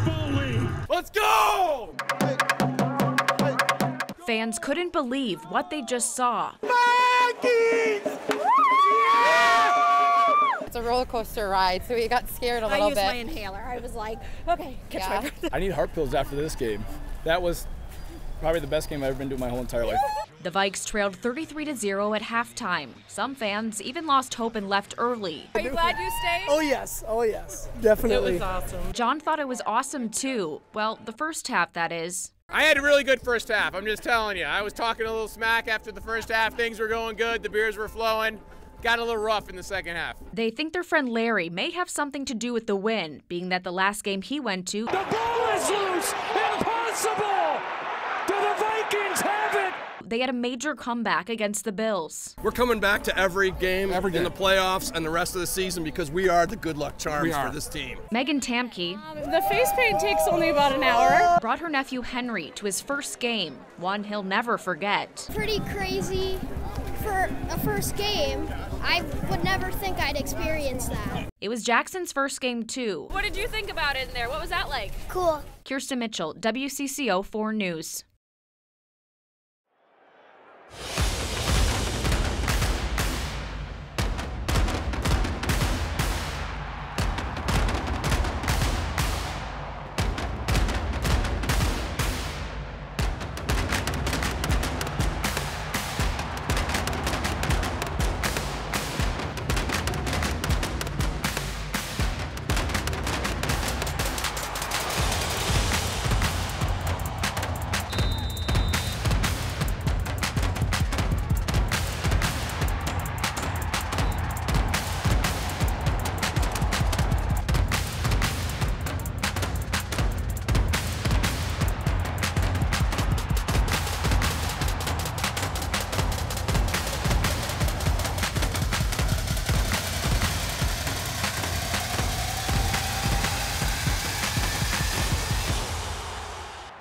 Football League. Let's go! Fans couldn't believe what they just saw. Vikings! It's a roller coaster ride, so we got scared a little bit. I used my inhaler. I was like, okay, catch my breath. I need heart pills after this game. That was probably the best game I've ever been to my whole entire life. The Vikes trailed 33-0 at halftime. Some fans even lost hope and left early. Are you glad you stayed? Oh yes, definitely. It was awesome. John thought it was awesome too. Well, the first half, that is. I had a really good first half, I'm just telling you. I was talking a little smack after the first half. Things were going good, the beers were flowing. Got a little rough in the second half. They think their friend Larry may have something to do with the win, being that the last game he went to, The ball is loose. Impossible. Do the Vikings have it? they had a major comeback against the Bills. We're coming back to every game in the playoffs and the rest of the season because we are the good luck charms for this team. Megan Tamke, The face paint takes only about an hour. brought her nephew Henry to his first game, one he'll never forget. Pretty crazy for a first game. I would never think I'd experience that. It was Jackson's first game too. What did you think about it in there? What was that like? Cool. Kirsten Mitchell, WCCO 4 News.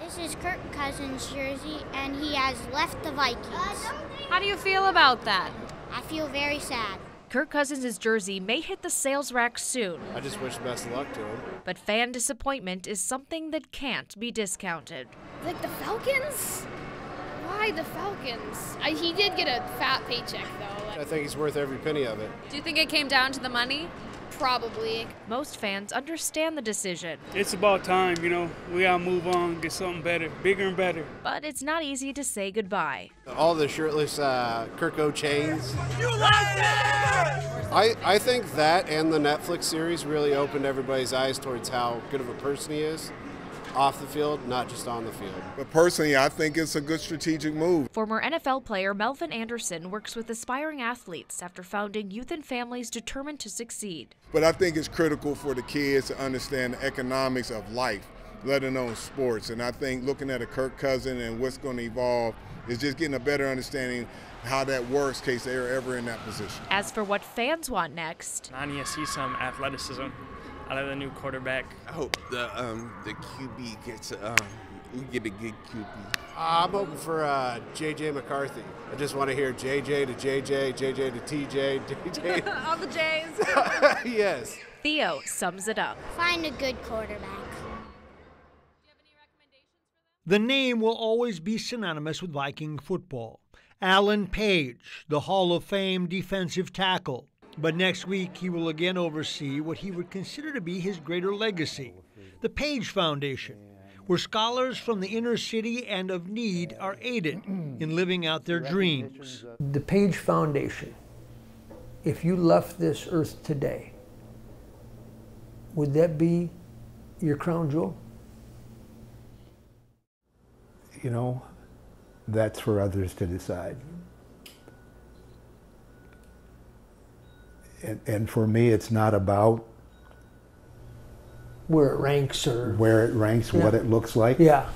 This is Kirk Cousin's jersey, and he has left the Vikings. How do you feel about that? I feel very sad. Kirk Cousins' jersey may hit the sales rack soon, I just wish best of luck to him. but fan disappointment is something that can't be discounted. Like the Falcons? Why the Falcons? He did get a fat paycheck though. I think he's worth every penny of it. Do you think it came down to the money? Probably. Most fans understand the decision, It's about time, you know. We gotta move on, get something better, bigger and better. but it's not easy to say goodbye. All the shirtless Kirko chains. You like it! I think that and the Netflix series really opened everybody's eyes towards how good of a person he is off the field, not just on the field. But personally, I think it's a good strategic move. Former NFL player Melvin Anderson works with aspiring athletes after founding Youth and Families Determined to Succeed. But I think it's critical for the kids to understand the economics of life, let alone sports. And I think looking at a Kirk Cousin and what's going to evolve is just getting a better understanding how that works in case they're ever in that position. As for what fans want next, I need to see some athleticism out of the new quarterback. I hope the QB gets we get a good QB. I'm hoping for JJ McCarthy. I just want to hear JJ to JJ, JJ to TJ, JJ. All the J's. Yes. Theo sums it up. Find a good quarterback. The name will always be synonymous with Viking football. Alan Page, the Hall of Fame defensive tackle. But next week, he will again oversee what he would consider to be his greater legacy, the Page Foundation, where scholars from the inner city and of need are aided in living out their dreams. The Page Foundation, if you left this earth today, would that be your crown jewel? You know, that's for others to decide. And for me, it's not about Where it ranks or... what it looks like. Yeah.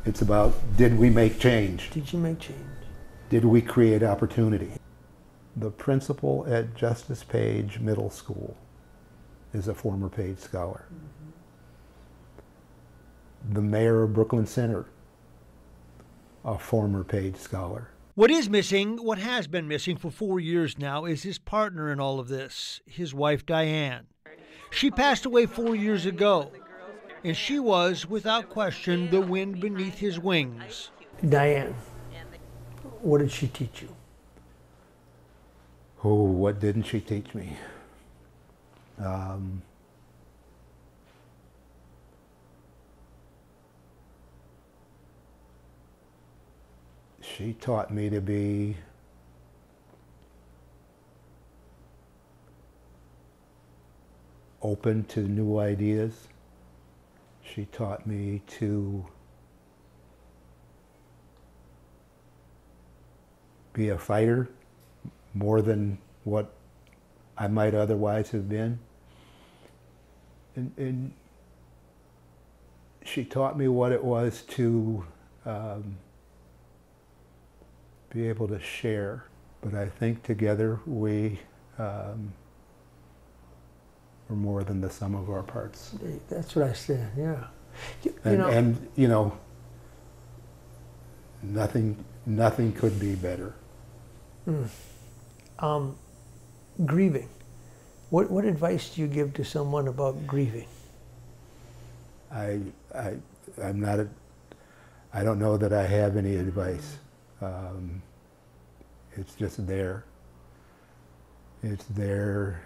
It's about, did we make change? Did you make change? Did we create opportunity? The principal at Justice Page Middle School is a former Page Scholar. The mayor of Brooklyn Center, a former Page Scholar. What is missing, what has been missing for 4 years now, is his partner in all of this, his wife Diane. She passed away 4 years ago. and she was, without question, the wind beneath his wings. Diane, what did she teach you? Oh, what didn't she teach me? She taught me to be open to new ideas. She taught me to be a fighter more than what I might otherwise have been. And she taught me what it was to be able to share. But I think together we are more than the sum of our parts. That's what I said, yeah. And nothing could be better. Grieving. What advice do you give to someone about grieving? I don't know that I have any advice. It's just there. It's there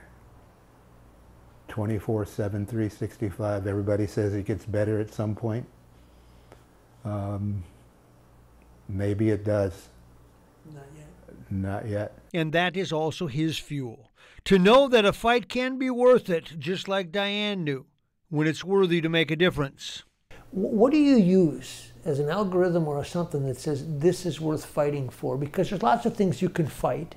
24/7, 365. Everybody says it gets better at some point. Maybe it does. Not yet. Not yet. And that is also his fuel. To know that a fight can be worth it, just like Diane knew, when it's worthy to make a difference. What do you use as an algorithm or something that says this is worth fighting for? Because there's lots of things you can fight,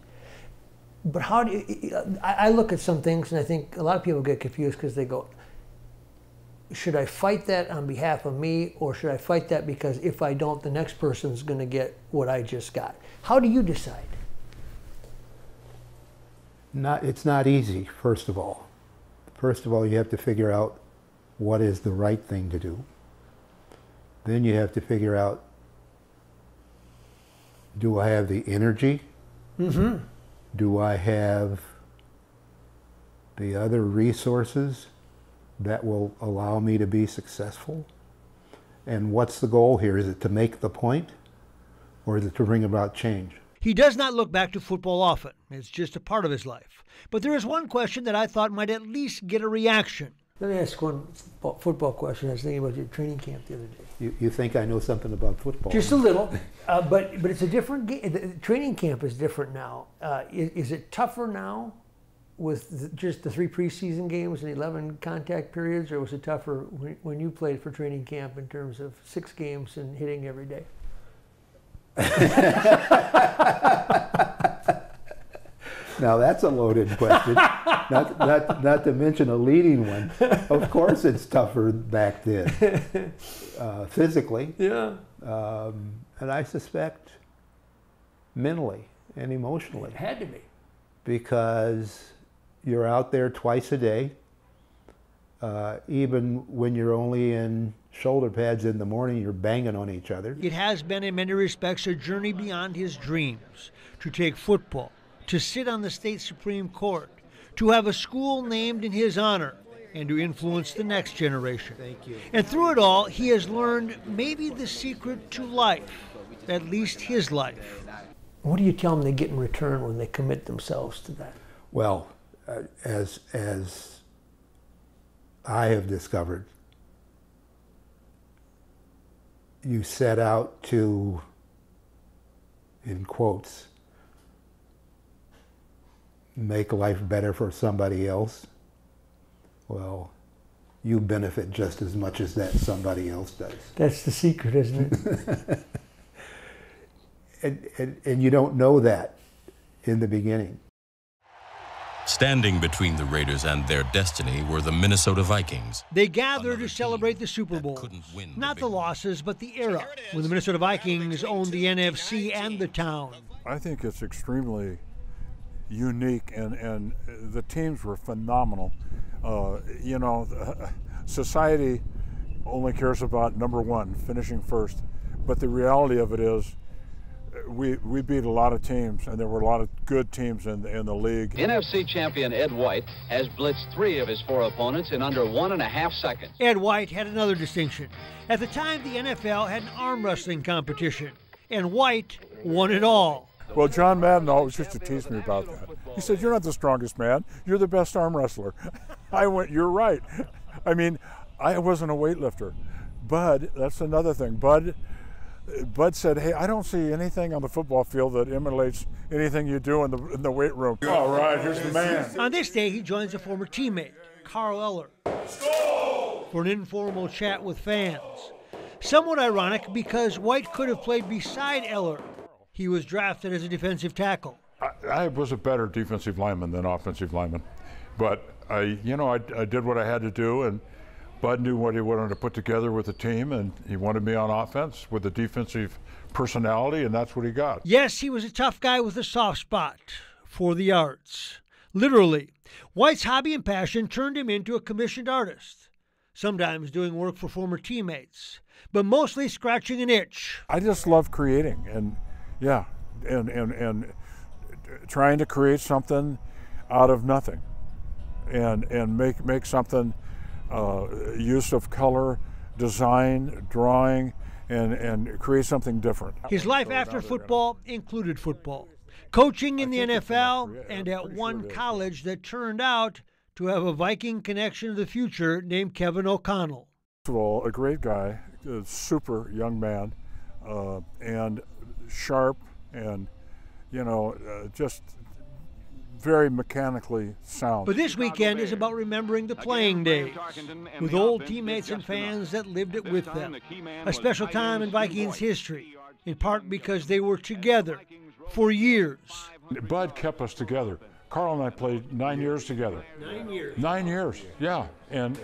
but how do you, I look at some things and I think a lot of people get confused because they go, should I fight that on behalf of me, or should I fight that because if I don't, the next person's going to get what I just got? How do you decide? It's not easy, first of all. First of all, you have to figure out what is the right thing to do. Then you have to figure out, do I have the energy? Mm-hmm. Do I have the other resources that will allow me to be successful? And what's the goal here? Is it to make the point, or is it to bring about change? He does not look back to football often. It's just a part of his life. But there is one question that I thought might at least get a reaction. Let me ask one football question. I was thinking about your training camp the other day. You think I know something about football? Just a little, but it's a different game. The training camp is different now. Is it tougher now with just the 3 preseason games and 11 contact periods, or was it tougher when you played for training camp in terms of 6 games and hitting every day? Now that's a loaded question. not to mention a leading one. Of course, it's tougher back then, physically. Yeah. And I suspect mentally and emotionally. It had to be. Because you're out there twice a day. Even when you're only in shoulder pads in the morning, you're banging on each other. It has been, in many respects, a journey beyond his dreams. To take football, to sit on the state Supreme Court, to have a school named in his honor, and to influence the next generation. Thank you. And through it all, he has learned maybe the secret to life, at least his life. What do you tell them they get in return when they commit themselves to that? Well, as I have discovered, you set out to, in quotes, make life better for somebody else. Well, you benefit just as much as that somebody else does. That's the secret, isn't it? and you don't know that in the beginning. Standing between the Raiders and their destiny were the Minnesota Vikings. They gather to celebrate the Super Bowl. Not the losses, but the era when the Minnesota Vikings owned the NFC and the town. I think it's extremely unique, and the teams were phenomenal. Society only cares about number one, finishing first. But the reality of it is, we beat a lot of teams, and there were a lot of good teams in the league. NFC champion Ed White has blitzed 3 of his 4 opponents in under 1.5 seconds. Ed White had another distinction. At the time, the NFL had an arm wrestling competition, and White won it all. Well, John Madden always used to tease me about that. He said, "You're not the strongest man. You're the best arm wrestler." I went, "You're right." I mean, I wasn't a weightlifter. Bud, that's another thing. Bud said, "Hey, I don't see anything on the football field that emulates anything you do in the weight room." All right, here's the man. On this day, he joins a former teammate, Carl Eller, for an informal chat with fans. Somewhat ironic because White could have played beside Eller. He was drafted as a defensive tackle. I was a better defensive lineman than offensive lineman, but I did what I had to do, and Bud knew what he wanted to put together with the team, and he wanted me on offense with a defensive personality, and that's what he got. Yes, he was a tough guy with a soft spot for the arts. Literally, White's hobby and passion turned him into a commissioned artist, sometimes doing work for former teammates, but mostly scratching an itch. I just love creating, and trying to create something out of nothing, and make something, use of color, design, drawing, and create something different. His life after football included football, coaching in the NFL, and at one college that turned out to have a Viking connection to the future named Kevin O'Connell. First of all, a great guy, a super young man, and sharp, and just very mechanically sound. But this weekend is about remembering the playing days with old teammates and fans that lived it with them. A special time in Vikings history, in part because they were together for years. Bud kept us together. Carl and I played 9 years together. 9 years. 9 years, yeah. And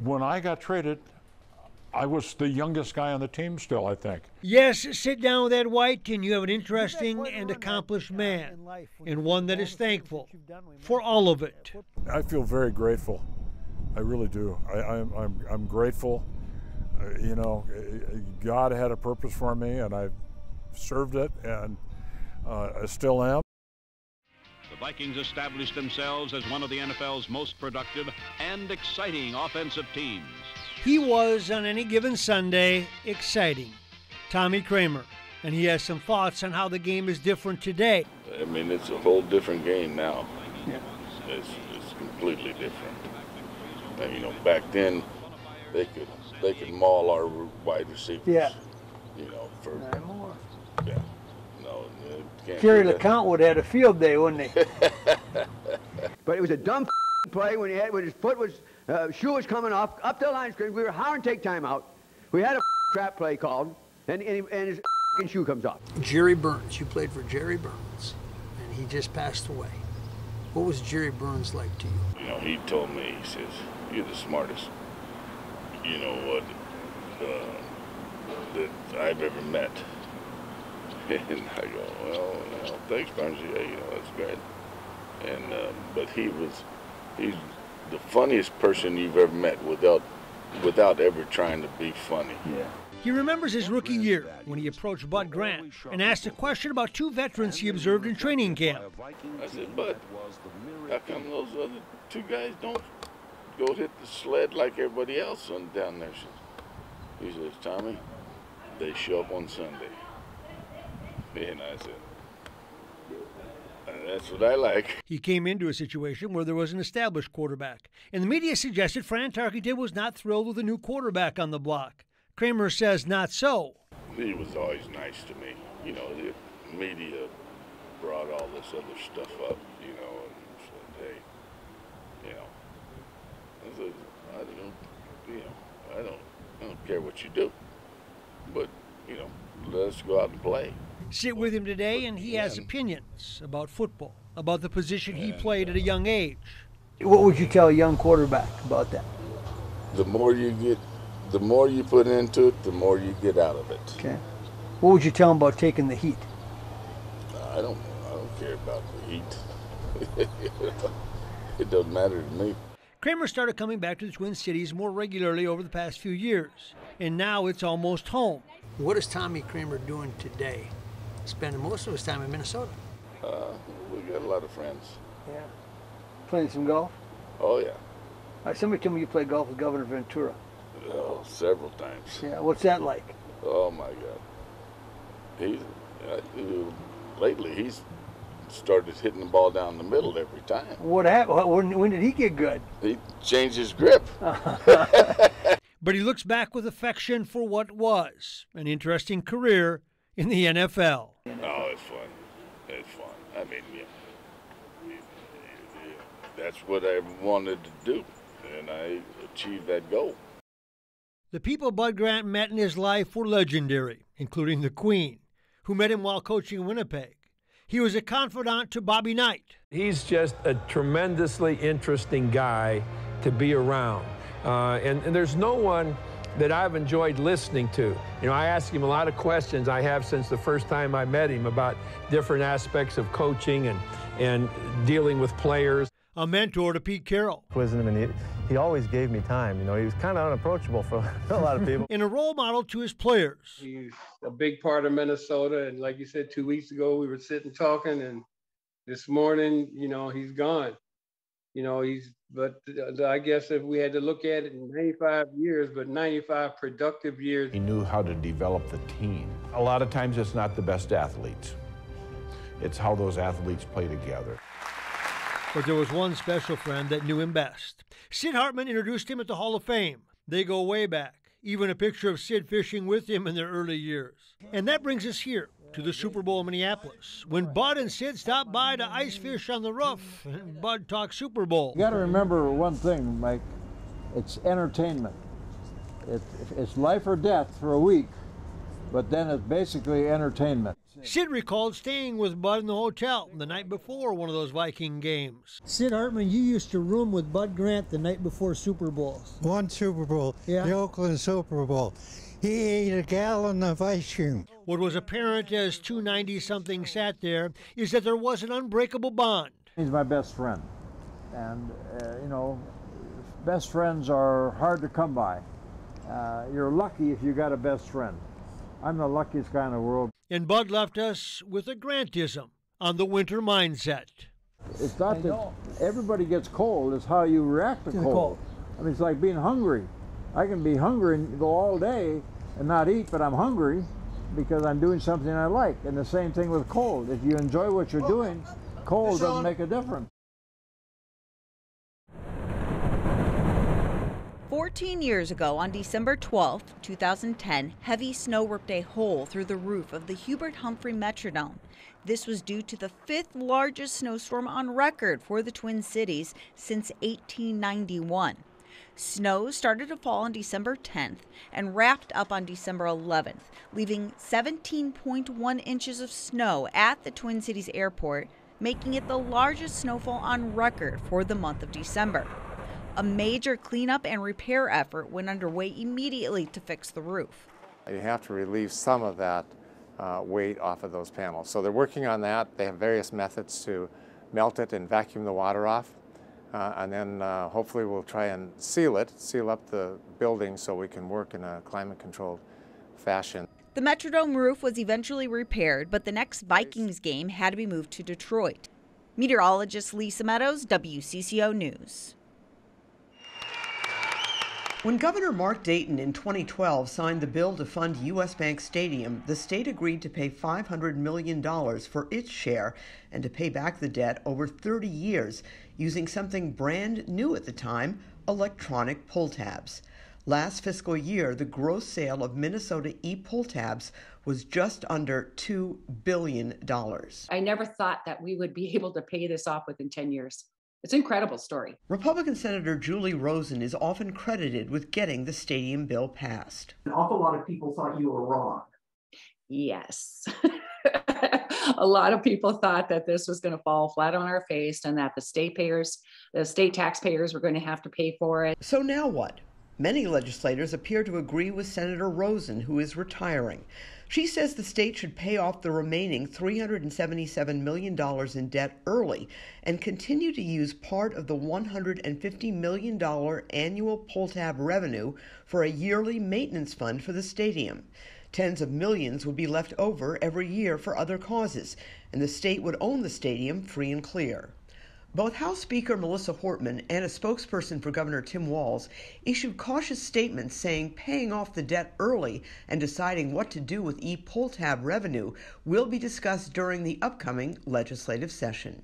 when I got traded, I was the youngest guy on the team still, I think. Yes, sit down with Ed White and you have an interesting and accomplished man, and one that is thankful for all of it. I feel very grateful. I really do. I'm grateful. God had a purpose for me, and I served it, and I still am. The Vikings established themselves as one of the NFL's most productive and exciting offensive teams. He was, on any given Sunday, exciting. Tommy Kramer, and he has some thoughts on how the game is different today. I mean, it's a whole different game now. Yeah. It's completely different. And, back then, they could maul our wide receivers. Yeah. For 9 more. Yeah. No, can't. Jerry LeCount would have had a field day, wouldn't he? But it was a dumb play when his foot was, shoe was coming off, up the line screen. We were howling take time out. We had a trap play called, and his shoe comes off. Jerry Burns, you played for Jerry Burns, and he just passed away. What was Jerry Burns like to you? He told me, he says, "You're the smartest, that I've ever met." And I go, "Well, thanks, Burns. Yeah, that's great." And but he's the funniest person you've ever met without ever trying to be funny. Yeah. He remembers his rookie year when he approached Bud Grant and asked a question about 2 veterans he observed in training camp. I said, "Bud, how come those other 2 guys don't go hit the sled like everybody else down there?" He says, "Tommy, they show up on Sunday." And I said, "That's what I like." He came into a situation where there was an established quarterback, and the media suggested Fran Tarkenton was not thrilled with a new quarterback on the block. Kramer says not so. He was always nice to me. The media brought all this other stuff up, and said, "Hey, I said, I don't care what you do, but, let's go out and play." Sit with him today, and he has opinions about football, about the position he played at a young age. What would you tell a young quarterback about that? The more you put into it, the more you get out of it. Okay. What would you tell him about taking the heat? I don't care about the heat. It doesn't matter to me. Kramer started coming back to the Twin Cities more regularly over the past few years, and now it's almost home. What is Tommy Kramer doing today? Spending most of his time in Minnesota. We got a lot of friends. Yeah. Playing some golf? Oh, yeah. Somebody told me you played golf with Governor Ventura. Oh, several times. Yeah, what's that like? Oh, my God. Lately, he's started hitting the ball down the middle every time. What happened? When did he get good? He changed his grip. But he looks back with affection for what was an interesting career in the NFL. Oh, it's fun. It's fun. I mean, that's what I wanted to do, and I achieved that goal. The people Bud Grant met in his life were legendary, including the Queen, who met him while coaching Winnipeg. He was a confidant to Bobby Knight. He's just a tremendously interesting guy to be around. And there's no one that I've enjoyed listening to. You know, I ask him a lot of questions I have since the first time I met him about different aspects of coaching and dealing with players. A mentor to Pete Carroll. Quizzing him, and he always gave me time. You know, he was kind of unapproachable for a lot of people. And a role model to his players. He's a big part of Minnesota, and like you said, 2 weeks ago we were sitting talking, and this morning, you know, he's gone. You know, but I guess if we had to look at it in 95 years, but 95 productive years. He knew how to develop the team. A lot of times it's not the best athletes. It's how those athletes play together. But there was one special friend that knew him best. Sid Hartman introduced him at the Hall of Fame. They go way back, even a picture of Sid fishing with him in their early years. And that brings us here to the Super Bowl in Minneapolis, when Bud and Sid stopped by to ice fish on the roof, and Bud talked Super Bowl. You got to remember one thing, Mike. It's entertainment. It's life or death for a week, but then it's basically entertainment. Sid recalled staying with Bud in the hotel the night before one of those Viking games. Sid Hartman, you used to room with Bud Grant the night before Super Bowls. One Super Bowl, the Oakland Super Bowl. He ate a gallon of ice cream. What was apparent as 290-something sat there is that there was an unbreakable bond. He's my best friend. And, you know, best friends are hard to come by. You're lucky if you got a best friend. I'm the luckiest guy in the world. And Bud left us with a Grantism on the winter mindset. It's not that everybody gets cold, it's how you react to cold. I mean, it's like being hungry. I can be hungry and go all day and not eat, but I'm hungry because I'm doing something I like. And the same thing with cold. If you enjoy what you're doing, cold doesn't make a difference. 14 years ago, on December 12, 2010, heavy snow ripped a hole through the roof of the Hubert Humphrey Metrodome. This was due to the 5th largest snowstorm on record for the Twin Cities since 1891. Snow started to fall on December 10th and wrapped up on December 11th, leaving 17.1 inches of snow at the Twin Cities airport, making it the largest snowfall on record for the month of December. A major cleanup and repair effort went underway immediately to fix the roof. You have to relieve some of that weight off of those panels. So they're working on that. They have various methods to melt it and vacuum the water off. And then hopefully we'll try and seal up the building so we can work in a climate-controlled fashion. The Metrodome roof was eventually repaired, but the next Vikings game had to be moved to Detroit. Meteorologist Lisa Meadows, WCCO News. When Governor Mark Dayton in 2012 signed the bill to fund U.S. Bank Stadium, the state agreed to pay $500 million for its share and to pay back the debt over 30 years using something brand new at the time, electronic pull tabs. Last fiscal year, the gross sale of Minnesota e-pull tabs was just under $2 billion. I never thought that we would be able to pay this off within 10 years. It's an incredible story. Republican Senator Julie Rosen is often credited with getting the stadium bill passed. An awful lot of people thought you were wrong. Yes. A lot of people thought that this was going to fall flat on our face and that the state taxpayers were going to have to pay for it. So now what? Many legislators appear to agree with Senator Rosen, who is retiring. She says the state should pay off the remaining $377 million in debt early and continue to use part of the $150 million annual pull tab revenue for a yearly maintenance fund for the stadium. Tens of millions would be left over every year for other causes, and the state would own the stadium free and clear. Both House Speaker Melissa Hortman and a spokesperson for Governor Tim Walz issued cautious statements saying paying off the debt early and deciding what to do with e-poll tab revenue will be discussed during the upcoming legislative session.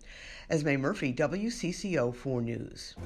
Esme Murphy, WCCO 4 News.